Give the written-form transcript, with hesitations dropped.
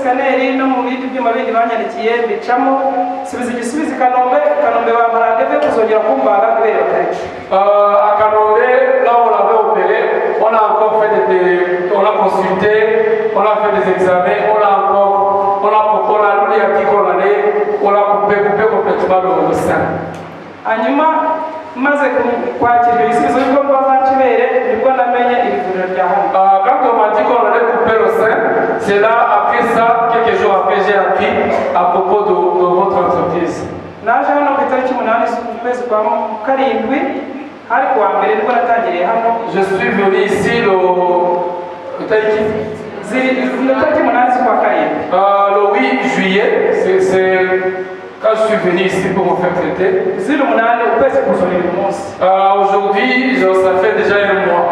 scanner no mu bindi byuma bindi banyandikiye bicamo subiza igisubizo Kanombe bamara ndeve kuzongera kumbaga kubera batari à Kanombe, là on l'avait opéré, on a encore fait on a consulté, on a fait des examens, on a lui a dit qu'on allait, on a coupé complètement le sein. Hanyuma maze kwakira ibisubizo byo bazakibere nibwo namenye ibivuriro rya hano. Quand on m'a dit qu'on allait couper le sein, c'est là après ça, quelques jours après, j'ai appris à propos de votre entreprise. Naje hano ku itariki 8 z'ukwezi kwa karindwi hari kuwa mbere nibwo natangiriye hano. Je suis venu ici le 8 juillet, c'est quand je suis venu ici pour me faire traiter. Aujourd'hui, ça fait déjà un mois.